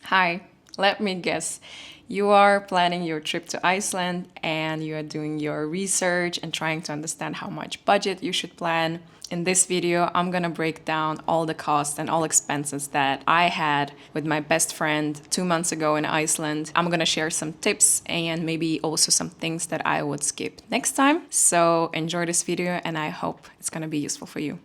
Hi, let me guess. You are planning your trip to Iceland and you are doing your research and trying to understand how much budget you should plan. In this video, I'm gonna break down all the costs and all expenses that I had with my best friend 2 months ago in Iceland. I'm gonna share some tips and maybe also some things that I would skip next time. So enjoy this video and I hope it's gonna be useful for you.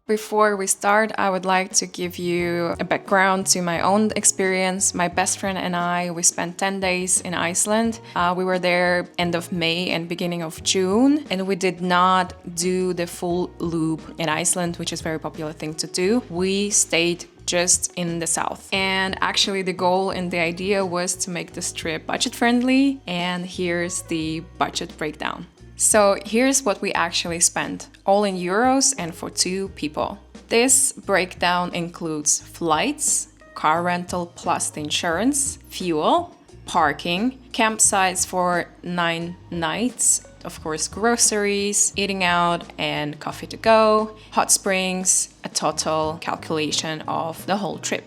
Before we start, I would like to give you a background to my own experience. My best friend and I, we spent 10 days in Iceland. We were there end of May and beginning of June, and we did not do the full loop in Iceland, which is a very popular thing to do. We stayed just in the south. And actually the goal and the idea was to make this trip budget friendly, and here's the budget breakdown. So here's what we actually spent, all in euros and for 2 people. This breakdown includes flights, car rental plus the insurance, fuel, parking, campsites for 9 nights, of course groceries, eating out and coffee to go, hot springs, a total calculation of the whole trip.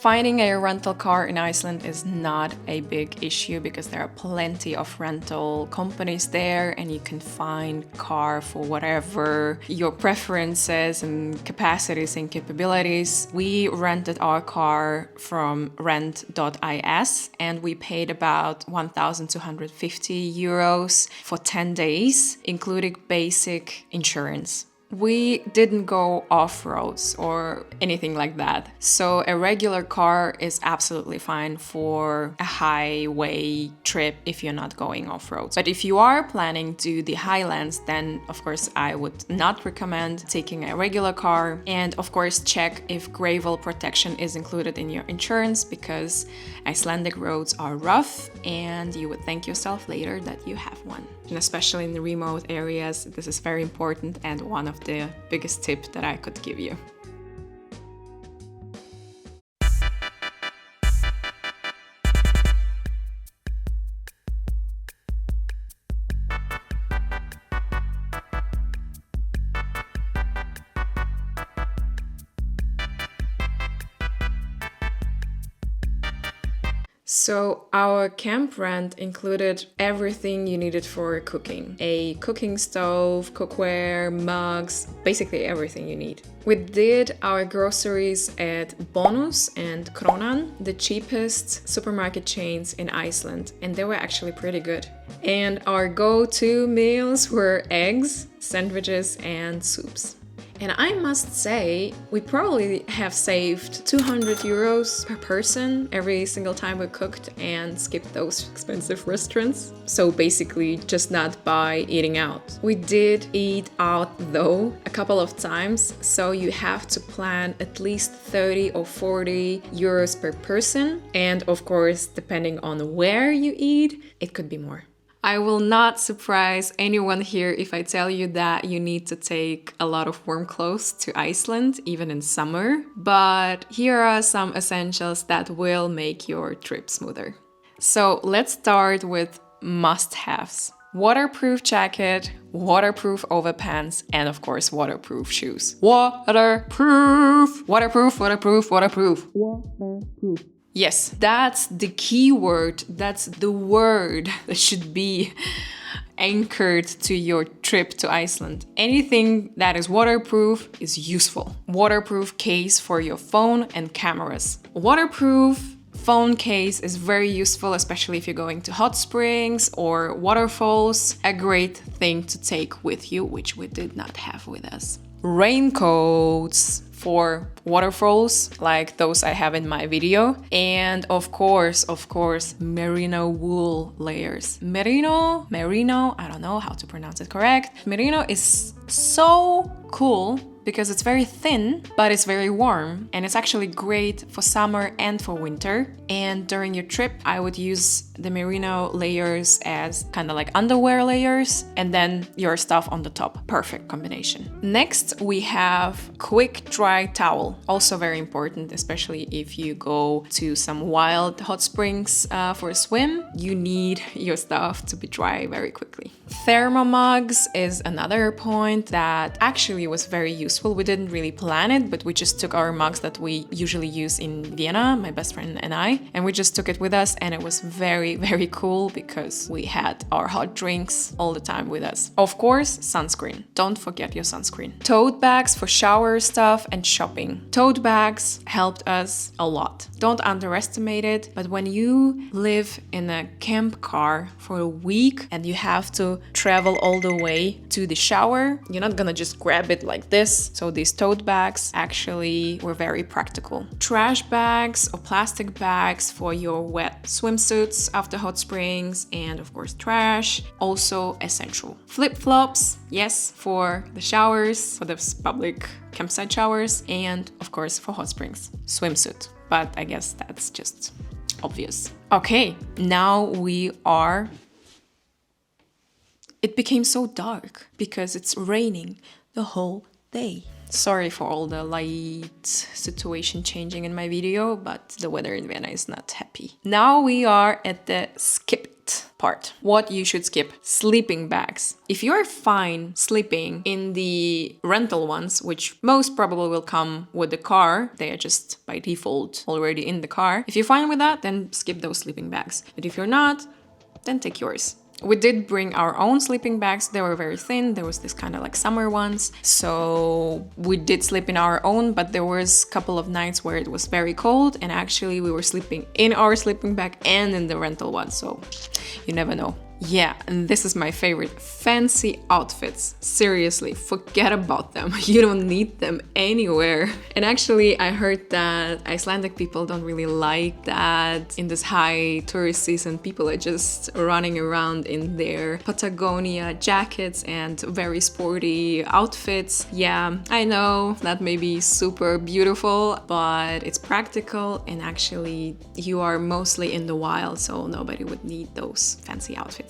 Finding a rental car in Iceland is not a big issue because there are plenty of rental companies there and you can find car for whatever your preferences and capacities and capabilities. We rented our car from rent.is and we paid about 1,250 euros for 10 days, including basic insurance. We didn't go off-roads or anything like that. So a regular car is absolutely fine for a highway trip if you're not going off-roads. But if you are planning to the highlands, then of course I would not recommend taking a regular car. And of course check if gravel protection is included in your insurance because Icelandic roads are rough and you would thank yourself later that you have one. And especially in the remote areas, this is very important and one of the biggest tip that I could give you. So our camp rent included everything you needed for cooking. A cooking stove, cookware, mugs, basically everything you need. We did our groceries at Bonus and Kronan, the cheapest supermarket chains in Iceland, and they were actually pretty good. And our go-to meals were eggs, sandwiches, and soups. And I must say, we probably have saved 200 euros per person every single time we cooked and skipped those expensive restaurants. So basically just not by eating out. We did eat out though a couple of times, so you have to plan at least 30 or 40 euros per person. And of course, depending on where you eat, it could be more. I will not surprise anyone here if I tell you that you need to take a lot of warm clothes to Iceland, even in summer. But here are some essentials that will make your trip smoother. So let's start with must-haves. Waterproof jacket, waterproof overpants, and of course waterproof shoes. Waterproof, waterproof, waterproof, waterproof. Waterproof. Yes, that's the key word. That's the word that should be anchored to your trip to Iceland. Anything that is waterproof is useful. Waterproof case for your phone and cameras. Waterproof phone case is very useful, especially if you're going to hot springs or waterfalls. A great thing to take with you, which we did not have with us. Raincoats for waterfalls like those I have in my video, and of course merino wool layers. Merino, I don't know how to pronounce it correct. Merino is so cool because it's very thin, but it's very warm, and it's actually great for summer and for winter. And during your trip, I would use the merino layers as kind of like underwear layers, and then your stuff on the top. Perfect combination. Next, we have quick dry towel. Also very important, especially if you go to some wild hot springs for a swim. You need your stuff to be dry very quickly. Thermomugs is another point that actually was very useful. We didn't really plan it, but we just took our mugs that we usually use in Vienna, my best friend and I, and we just took it with us, and it was very, very cool because we had our hot drinks all the time with us. Of course, sunscreen. Don't forget your sunscreen. Tote bags for shower stuff and shopping. Tote bags helped us a lot. Don't underestimate it, but when you live in a camp car for a week and you have to travel all the way to the shower, you're not gonna just grab it like this. So these tote bags actually were very practical. Trash bags or plastic bags for your wet swimsuits after hot springs, and of course trash, also essential. Flip-flops, yes, for the showers, for the public campsite showers, and of course for hot springs. Swimsuit, but I guess that's just obvious. Okay, now it became so dark because it's raining the whole day. Sorry for all the light situation changing in my video, but the weather in Vienna is not happy. Now we are at the skip it part. What you should skip: sleeping bags. If you're fine sleeping in the rental ones, which most probably will come with the car, they are just by default already in the car. If you're fine with that, then skip those sleeping bags. But if you're not, then take yours. We did bring our own sleeping bags. They were very thin. There was this kind of like summer ones. So we did sleep in our own, but there was a couple of nights where it was very cold, and actually we were sleeping in our sleeping bag and in the rental one. So you never know. Yeah, and this is my favorite. Fancy outfits. Seriously, forget about them. You don't need them anywhere. And actually, I heard that Icelandic people don't really like that. In this high tourist season, people are just running around in their Patagonia jackets and very sporty outfits. Yeah, I know that may be super beautiful, but it's practical, and actually you are mostly in the wild, so nobody would need those fancy outfits.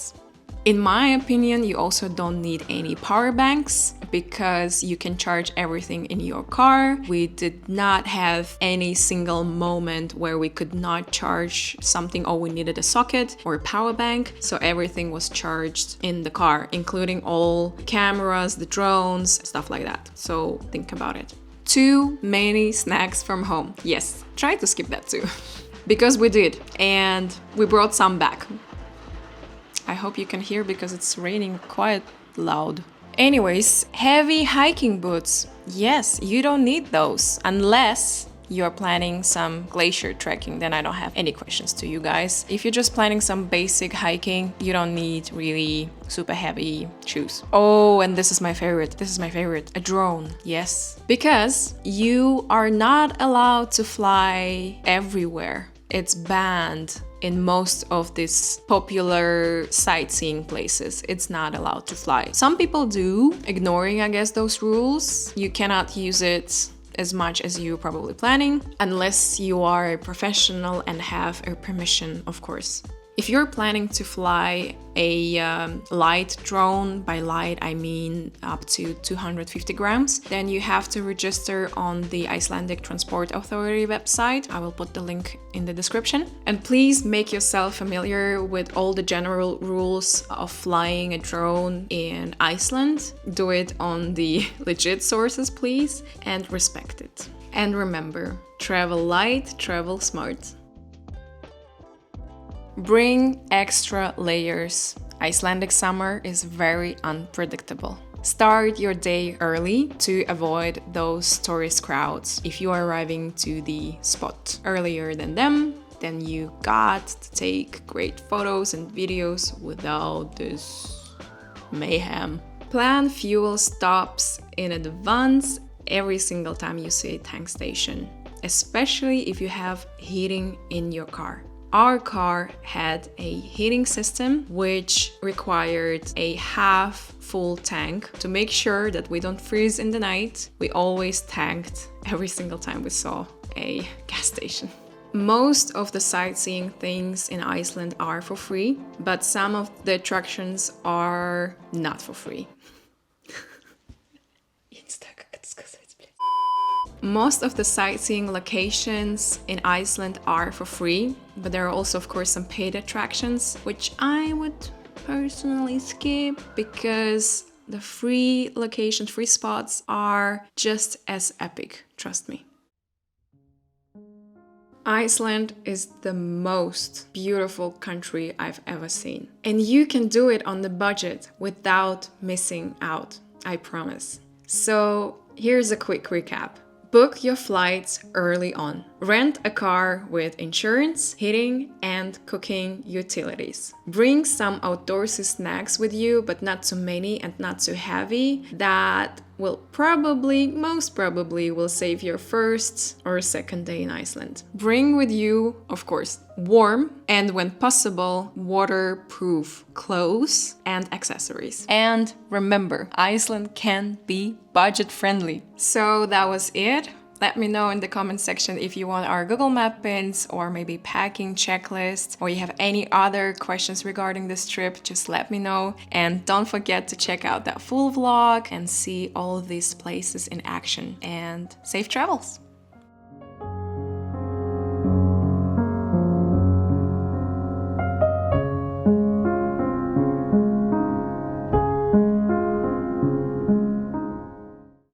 In my opinion, you also don't need any power banks because you can charge everything in your car. We did not have any single moment where we could not charge something or we needed a socket or a power bank. So everything was charged in the car, including all cameras, the drones, stuff like that. So think about it. Too many snacks from home. Yes, try to skip that too. Because we did, and we brought some back. I hope you can hear because it's raining quite loud. Anyways, heavy hiking boots. Yes, you don't need those unless you're planning some glacier trekking. Then I don't have any questions to you guys. If you're just planning some basic hiking, you don't need really super heavy shoes. Oh, and this is my favorite. A drone. Yes. Because you are not allowed to fly everywhere. It's banned in most of these popular sightseeing places. It's not allowed to fly. Some people do, ignoring, I guess, those rules. You cannot use it as much as you're probably planning, unless you are a professional and have a permission, of course. If you're planning to fly a light drone, by light I mean up to 250 grams, then you have to register on the Icelandic Transport Authority website. I will put the link in the description. And please make yourself familiar with all the general rules of flying a drone in Iceland. Do it on the legit sources, please, and respect it. And remember, travel light, travel smart. Bring extra layers. Icelandic summer is very unpredictable. Start your day early to avoid those tourist crowds. If you are arriving to the spot earlier than them, then you got to take great photos and videos without this mayhem. Plan fuel stops in advance every single time you see a tank station, especially if you have heating in your car. Our car had a heating system which required a half full tank. To make sure that we don't freeze in the night, we always tanked every single time we saw a gas station. Most of the sightseeing things in Iceland are for free, but some of the attractions are not for free. Most of the sightseeing locations in Iceland are for free, but there are also, of course, some paid attractions, which I would personally skip because the free locations, free spots are just as epic, trust me. Iceland is the most beautiful country I've ever seen. And you can do it on the budget without missing out, I promise. So here's a quick recap. Book your flights early on. Rent a car with insurance, heating, and cooking utilities. Bring some outdoorsy snacks with you, but not too many and not too heavy. That will most probably will save your first or second day in Iceland. Bring with you, of course, warm and when possible, waterproof clothes and accessories. And remember, Iceland can be budget friendly. So that was it. Let me know in the comment section if you want our Google Map pins or maybe packing checklist, or you have any other questions regarding this trip, just let me know. And don't forget to check out that full vlog and see all these places in action. And safe travels!